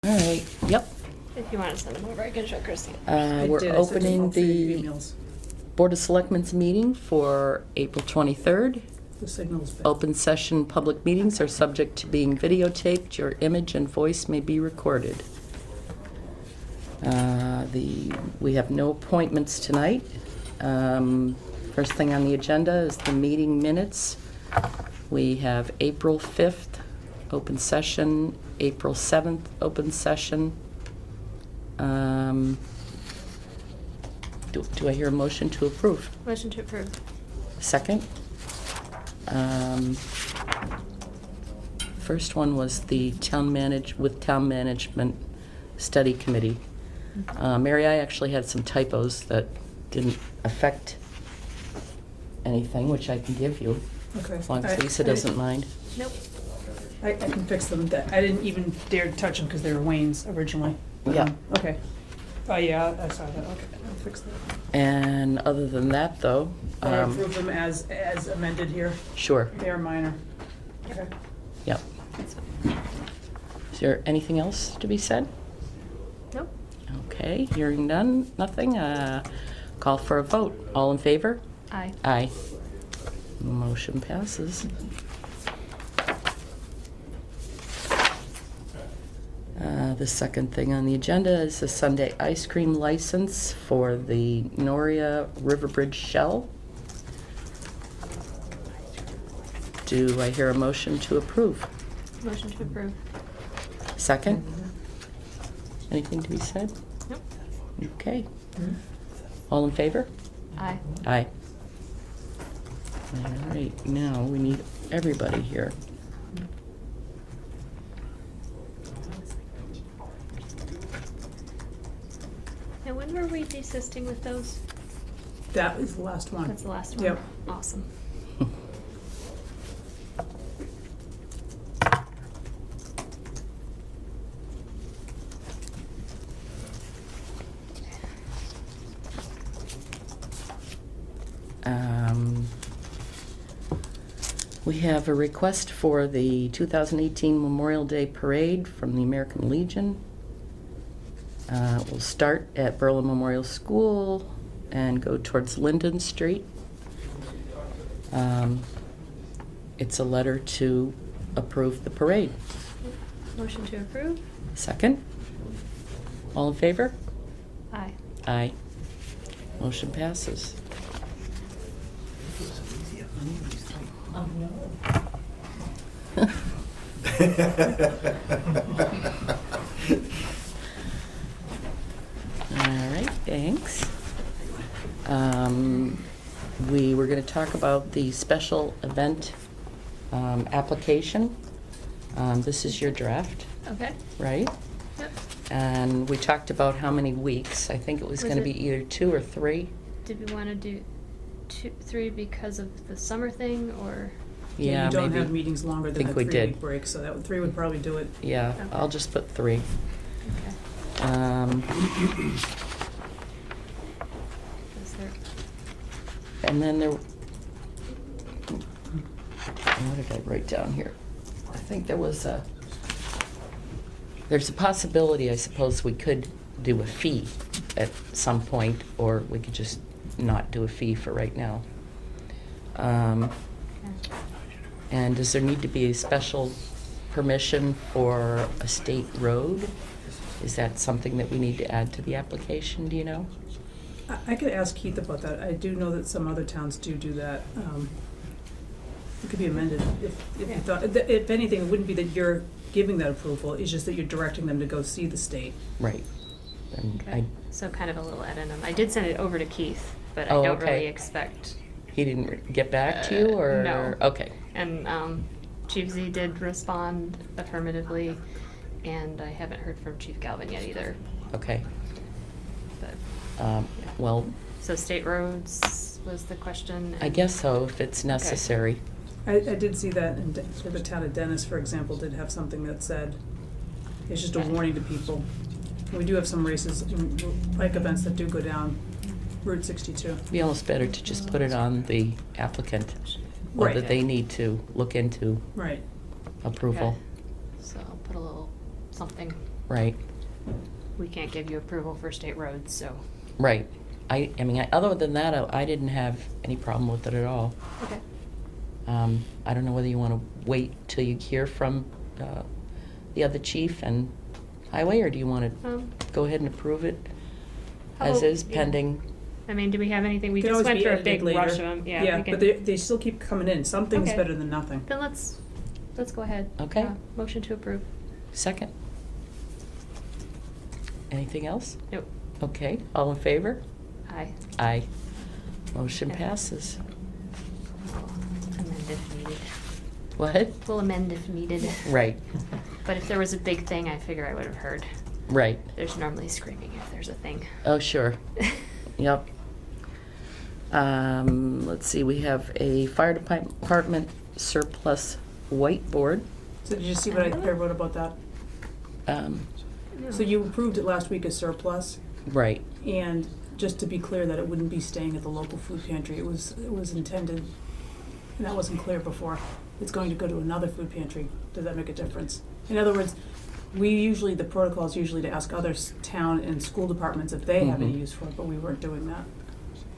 All right, yep. If you want to send them over, I can show Chrissy. We're opening the Board of Selectmen's meeting for April 23rd. The signal's bad. Open session public meetings are subject to being videotaped. Your image and voice may be recorded. We have no appointments tonight. First thing on the agenda is the meeting minutes. We have April 5th, open session, April 7th, open session. Do I hear a motion to approve? Motion to approve. Second? First one was the town management study committee. Mary, I actually had some typos that didn't affect anything, which I can give you, Okay. as long as Lisa doesn't mind. Nope. I can fix them. I didn't even dare to touch them because they were Wayne's originally. Yeah. Okay. Oh, yeah, I saw that. Okay, I'll fix that. And other than that, though, I approve them as amended here. sure, They are minor. Okay. yep. That's fine. Is there anything else to be said? Nope. Okay, hearing none, nothing. Call for a vote. All in favor? Aye. Aye. Motion passes. The second thing on the agenda is the Sunday ice cream license for the Noria Riverbridge Shell. Do I hear a motion to approve? Motion to approve. Second? Anything to be said? Nope. Okay. All in favor? Aye. Aye. All right, now we need everybody here. And when were we desisting with those? That is the last one. That's the last one? Yep. Awesome. We have a request for the 2018 Memorial Day Parade from the American Legion. We'll start at Berlin Memorial School and go towards Linden Street. It's a letter to approve the parade. Motion to approve? Second? All in favor? Aye. Aye. Motion passes. All right, thanks. We were going to talk about the special event application. This is your draft, Okay. right? Yep. And we talked about how many weeks. I think it was Was going to it- be either 2 or 3. Did we want to do 3 because of the summer thing, or? Yeah, You don't maybe. have meetings longer than Think the we did. 3-week break, so that 3 would probably do it. Yeah, Okay. I'll just put 3. Okay. Is there? And then there, what did I write down here? I think there's a possibility, I suppose, we could do a fee at some point, or we could just not do a fee for right now. Okay. And does there need to be a special permission for a state road? Is that something that we need to add to the application, do you know? I could ask Keith about that. I do know that some other towns do that. It could be amended if you Yeah. thought, if anything, it wouldn't be that you're giving that approval, it's just that you're directing them to go see the state. Right. And Okay. So kind of a little addendum. I did send it over to Keith, but I Oh, don't okay. really expect. he didn't get back to you, or? No. Okay. And Chief Z did respond affirmatively, and I haven't heard from Chief Galvin yet either. Okay. But Well, so state roads was the question. I and- guess so, if it's necessary. I did see that, and for the town of Dennis, for example, did have something that said, it's just a Okay. warning to people. We do have some races, bike events that do go down Route 62. It'd be almost better to just put it on the applicant, or Right. that they need to look into Right. approval. Okay. So I'll put a little something Right, We can't give you approval for state roads, so. right. I mean, other than that, I didn't have any problem with it at all. Okay. I don't know whether you want to wait till you hear from the other chief and highway, or do you want to go ahead and approve it as is yeah. pending? I mean, do we have anything? We Can just always went be through a edited big later. rush of them. Yeah, we but can. they still keep coming in. Something's Okay. better than nothing. Then let's go ahead. Okay. Motion to approve. Second. Anything else? Nope. Okay, all in favor? Aye. Aye. Motion Okay. passes. We'll amend if needed. What? We'll amend if needed. Right, But if there was a big thing, I figure I would have heard. right. There's normally screaming if there's a thing. Oh, sure. Yep. Let's see, we have a fire department surplus whiteboard. So did you see what I wrote about that? Um, So you approved it last week as surplus, Right, and just to be clear that it wouldn't be staying at the local food pantry. It was intended, and that wasn't clear before. It's going to go to another food pantry. Does that make a difference? In other words, the protocol is usually to ask other town and school departments if they have any Mhm. use for it, but we weren't doing that.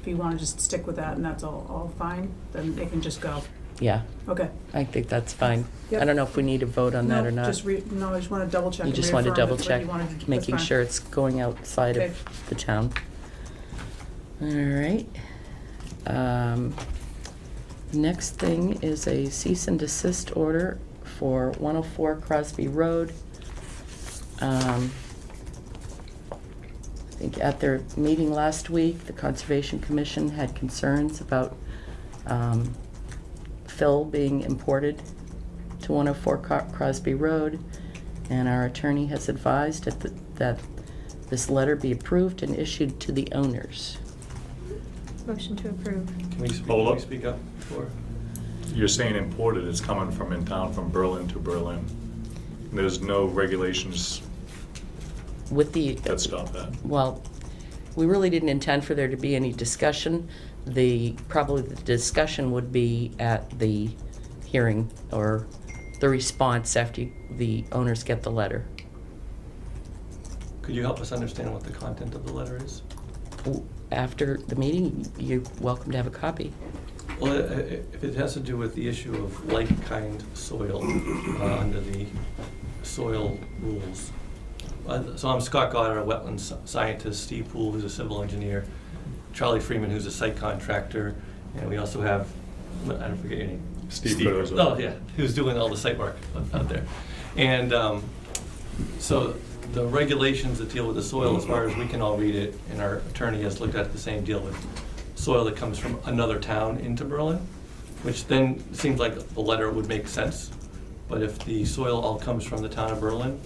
If you want to just stick with that and that's all fine, then it can just go. yeah, Okay. I think that's fine. Yep. I don't know if we need to vote on that or not. No, I just want to double check. You and just want to reaffirm double it's what check, you wanted to do. making That's fine. sure it's going outside Okay. of the town. All right. Next thing is a cease and desist order for 104 Crosby Road. I think at their meeting last week, the Conservation Commission had concerns about fill being imported to 104 Crosby Road, and our attorney has advised that this letter be approved and issued to the owners. Motion to approve. Can we speak, Hold can up. we speak up before? You're saying imported, it's coming from in town, from Berlin to Berlin. There's no regulations With the, that stop that. well, we really didn't intend for there to be any discussion. Probably the discussion would be at the hearing or the response after the owners get the letter. Could you help us understand what the content of the letter is? After the meeting, you're welcome to have a copy. Well, if it has to do with the issue of like-kind soil under the soil rules. So I'm Scott Goddard, a wetlands scientist, Steve Poole, who's a civil engineer, Charlie Freeman, who's a site contractor, and we also have, I don't forget your name. Steve Cardozo. Oh, yeah, who's doing all the site work out there. And so the regulations that deal with the soil, as far as we can all read it, and our attorney has looked at the same, deal with soil that comes from another town into Berlin, which then seems like the letter would make sense. But if the soil all comes from the town of Berlin,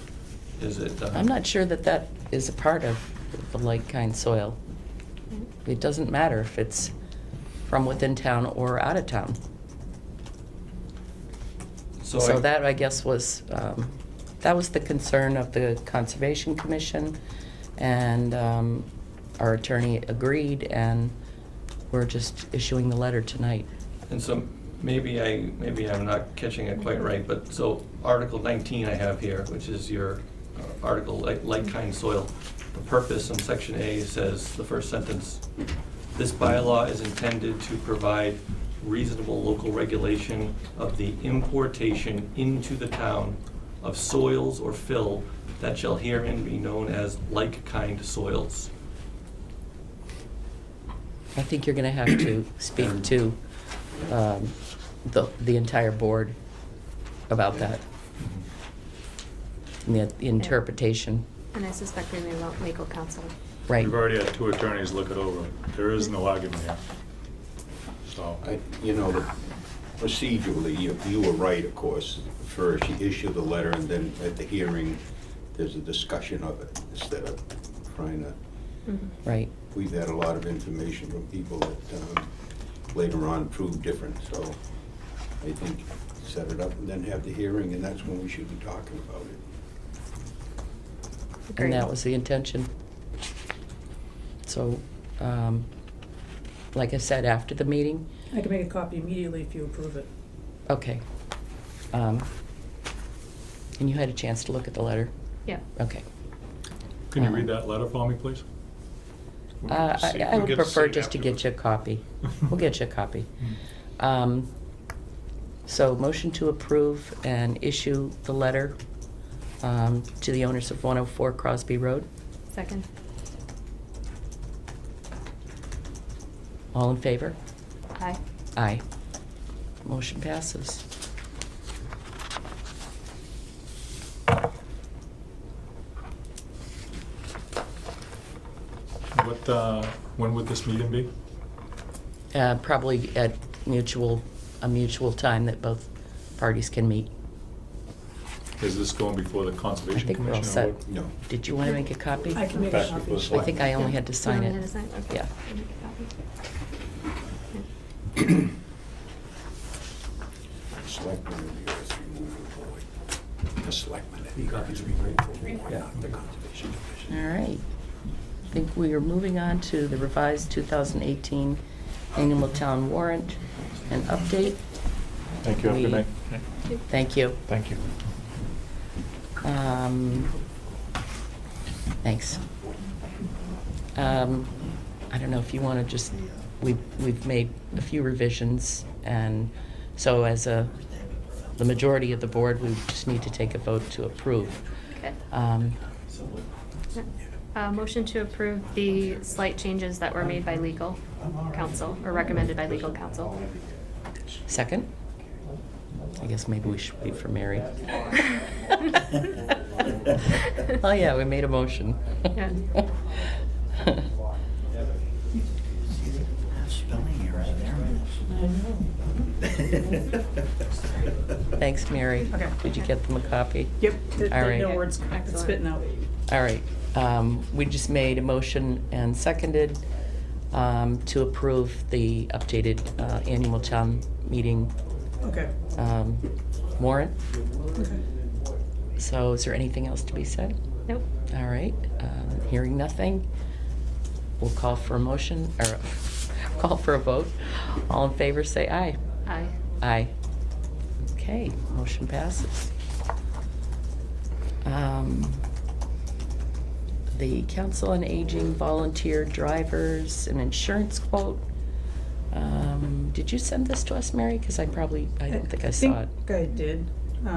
is it? I'm not sure that is a part of the like-kind soil. It doesn't matter if it's from within town or out of town. So that, I guess, was, that was the concern of the Conservation Commission, and our attorney agreed, and we're just issuing the letter tonight. And so maybe I'm not catching it quite right, but so Article 19 I have here, which is your article, like-kind soil. The purpose in Section A says, the first sentence, this bylaw is intended to provide reasonable local regulation of the importation into the town of soils or fill that shall herein be known as like-kind soils. I think you're gonna have to speak to the entire board about that, and the interpretation, And I suspect we may want legal counsel. right? We've already had 2 attorneys look it over. There is no argument here. So, Procedurally, you were right, of course. First, you issue the letter, and then at the hearing, there's a discussion of it, instead of trying to... Right. We've had a lot of information from people that later on proved different, so I think set it up and then have the hearing, and that's when we should be talking about it. Agreed. And that was the intention. So, like I said, after the meeting, I can make a copy immediately if you approve it. okay. And you had a chance to look at the letter? Yeah. Okay. Can you read that letter for me, please? I would prefer just to get you a copy. We'll get you a copy. So motion to approve and issue the letter to the owners of 104 Crosby Road. Second. All in favor? Aye. Aye. Motion passes. When would this meeting be? Probably at a mutual time that both parties can meet. Is this going before the I Conservation think we're all Commission? or set. what? No. Did you want to make a copy? I can make a Back copy. before the I think I only had to sign You want me it. to sign? Okay. Yeah. I'll make a copy. Selectmen will be asked to remove the board. The selectmen, and copies would be grateful, not the Conservation Commission. All right. I think we are moving on to the revised 2018 annual town warrant and update. Thank you. Have a good We- night. Thank you. Thank you. Thanks. I don't know if you want to just, we've made a few revisions, and so as the majority of the board, we just need to take a vote to approve. Okay. Um, Motion to approve the slight changes that were made by legal counsel, or recommended by legal counsel. Second? I guess maybe we should wait for Mary. Oh, yeah, we made a motion. Yeah. Spelling errors there. Thanks, Mary. Okay. Did you get them a copy? Yep, All right. no words Excellent. spitting out. All right. We just made a motion and seconded to approve the updated annual town meeting Okay. warrant. Okay. So is there anything else to be said? Nope. All right. Hearing nothing, we'll call for a motion, or call for a vote. All in favor, say aye. Aye. Aye. Okay, motion passes. The Council on Aging volunteer drivers and insurance quote. Did you send this to us, Mary? Because I don't think I saw it. I think I did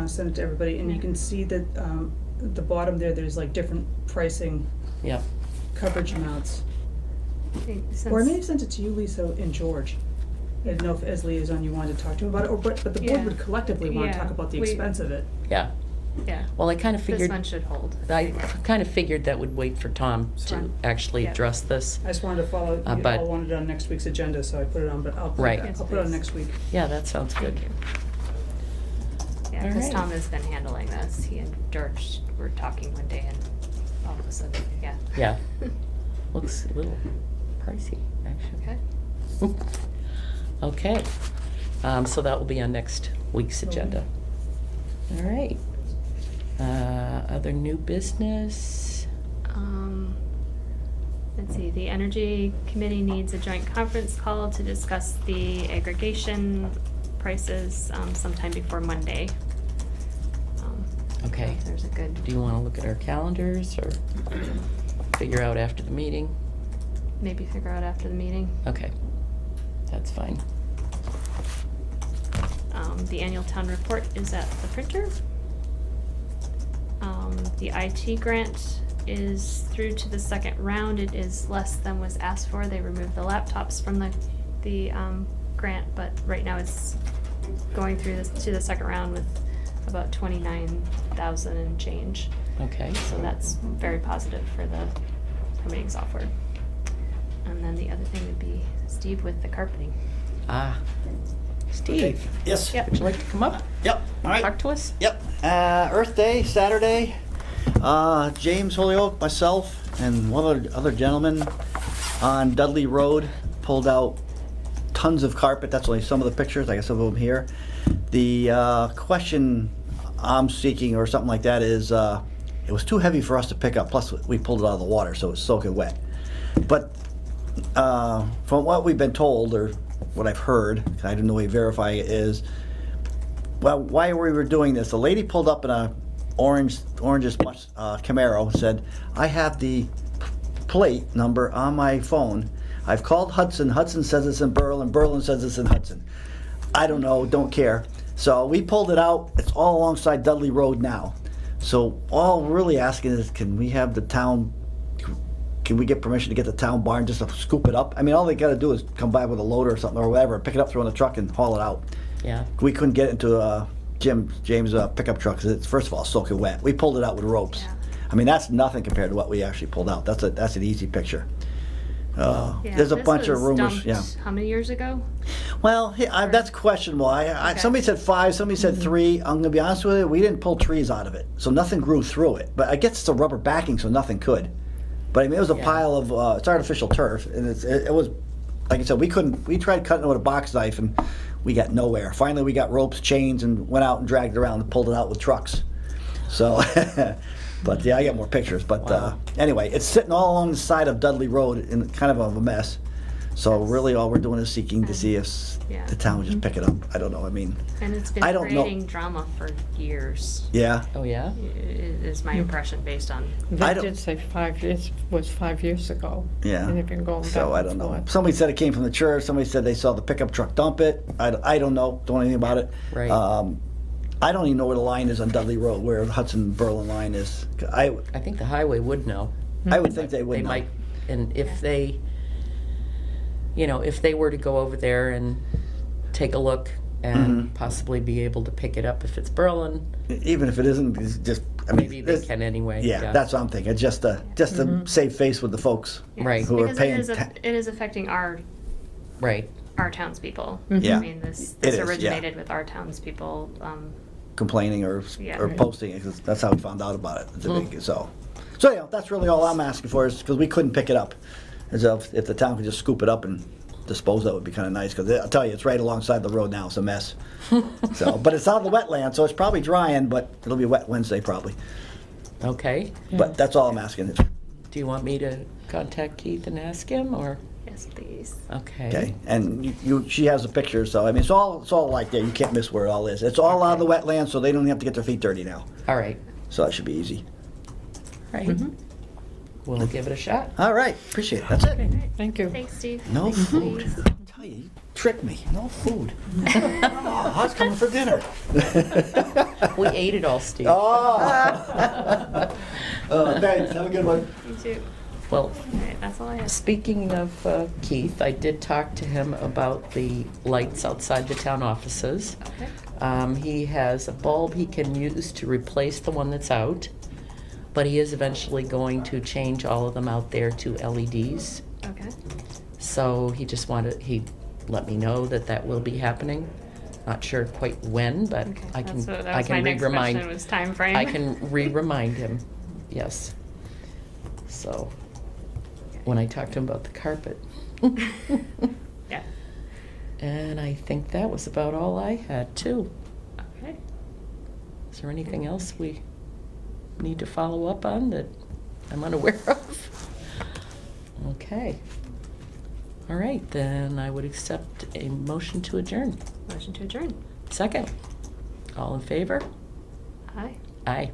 send it to everybody, and you can see that at the bottom there, there's like different pricing Yep. coverage amounts. Okay, Or I may have since- sent it to you, Lisa, and George. I didn't know if as liaison you wanted to talk to him about it, or but the board Yeah. would collectively want to Yeah, talk about the we- expense of it. Yeah. Yeah. Well, I kind of This figured, one should hold. I kind of figured that would wait for Tom to Fine. actually Yeah. address this. I just wanted to follow, you but- all wanted it on next week's agenda, so I put it on, but I'll put Right. it, Yes, I'll put it on please. next week. Yeah, that sounds good. Thank you. Yeah, All because right. Tom has been handling this. He and George were talking one day, and all of a sudden, yeah. Yeah. Looks a little pricey, actually. Okay. Okay, so that will be on next week's agenda. All right. Other new business? Let's see, the Energy Committee needs a joint conference call to discuss the aggregation prices sometime before Monday. Okay. There's a good, Do you want to look at our calendars or figure out after the meeting? maybe figure out after the meeting. Okay, that's fine. The annual town report is at the printer. The IT grant is through to the second round. It is less than was asked for. They removed the laptops from the grant, but right now it's going through to the second round with about 29,000 and change. Okay. So that's very positive for the permitting software. And then the other thing would be Steve with the carpeting. Ah, Steve, Yes. Yep. would you like to come up? Yep. All right. Talk to us? Yep. Earth Day, Saturday. James Holyoke, myself, and one other gentleman on Dudley Road pulled out tons of carpet. That's only some of the pictures. I got some of them here. The question I'm seeking or something like that is it was too heavy for us to pick up. Plus, we pulled it out of the water, so it was soaking wet. But from what we've been told, or what I've heard, 'cause I didn't know we verify it, is, well, why we were doing this. The lady pulled up in a orangish Camaro, said, I have the plate number on my phone. I've called Hudson. Hudson says it's in Berlin. Berlin says it's in Hudson. I don't know, don't care. So we pulled it out. It's all alongside Dudley Road now. So all we're really asking is, can we get permission to get the town barn just to scoop it up? I mean, all they gotta do is come by with a loader or something or whatever, pick it up, throw it in the truck and haul it out. Yeah. We couldn't get it into James' pickup truck because it's, first of all, soaking wet. We pulled it out with ropes. Yeah. I mean, that's nothing compared to what we actually pulled out. That's an easy picture. Yeah, There's a this bunch of was rumors. dumped Yeah. How many years ago? Well, that's questionable. Okay. Somebody said 5, somebody said 3. I'm gonna be honest with you, we didn't pull trees out of it, so nothing grew through it. But I guess it's a rubber backing, so nothing could. But I mean, it was a Yeah. pile of it's artificial turf, and it was, like I said, we tried cutting it with a box knife, and we got nowhere. Finally, we got ropes, chains, and went out and dragged it around and pulled it out with trucks. So, but yeah, I got more pictures. But Wow. Anyway, it's sitting all along the side of Dudley Road in kind of a mess. So really, all we're doing is seeking to see if Yeah. the town would just pick it up. I don't know. I mean, And it's been I don't know. creating drama for years, yeah. Oh, yeah? is my impression based on. I They don't- did say 5 years, was 5 years ago. Yeah. And they've been going back So I and don't know. forth. Somebody said it came from the church. Somebody said they saw the pickup truck dump it. I don't know. Don't know anything about it. Right. I don't even know where the line is on Dudley Road, where the Hudson Berlin line is. I I think the highway would know. would think they would They know. might, and if they, if they were to go over there and take a look and possibly be able to pick it up if it's Berlin, Even if it isn't, it's just I mean, maybe they it's- can anyway. Yeah, that's what I'm thinking. Just to save face with the folks. Right. Who are Because paying it is affecting our Right. townspeople. Yeah. I mean, this It is, yeah. originated with our townspeople. Complaining or Yeah. or posting it, 'cause that's how we found out about it. It's a big, so yeah, that's really all I'm asking for, is because we couldn't pick it up. As if the town could just scoop it up and dispose of it, would be kind of nice. Because I'll tell you, it's right alongside the road now. It's a mess. So, but it's out of the wetland, so it's probably drying, but it'll be wet Wednesday probably. Okay. But that's all I'm asking. Do you want me to contact Keith and ask him, or? Yes, please. Okay. Okay, and she has the pictures, so I mean, it's all like that. You can't miss where it all is. It's all out of the wetland, so they don't have to get their feet dirty now. All right. So that should be easy. All right. We'll give it a shot. All right, appreciate it. That's it. Thank you. Thanks, Steve. No Thanks, food. Louise. Tell you, you tricked me. No food. Oh, how's coming for dinner? We ate it all, Steve. Oh. Thanks. Have a good one. You too. Well, All right, that's all I have. speaking of Keith, I did talk to him about the lights outside the town offices. Okay. He has a bulb he can use to replace the one that's out, but he is eventually going to change all of them out there to LEDs. Okay. So he let me know that will be happening. Not sure quite when, but Okay. I can, That I was my can next re-remind. question, was time frame. I can re-remind him, yes. So, when I talked to him about the carpet. Yeah. And I think that was about all I had too. Okay. Is there anything else we need to follow up on that I'm unaware of? Okay. All right, then I would accept a motion to adjourn. Motion to adjourn. Second. All in favor? Aye. Aye.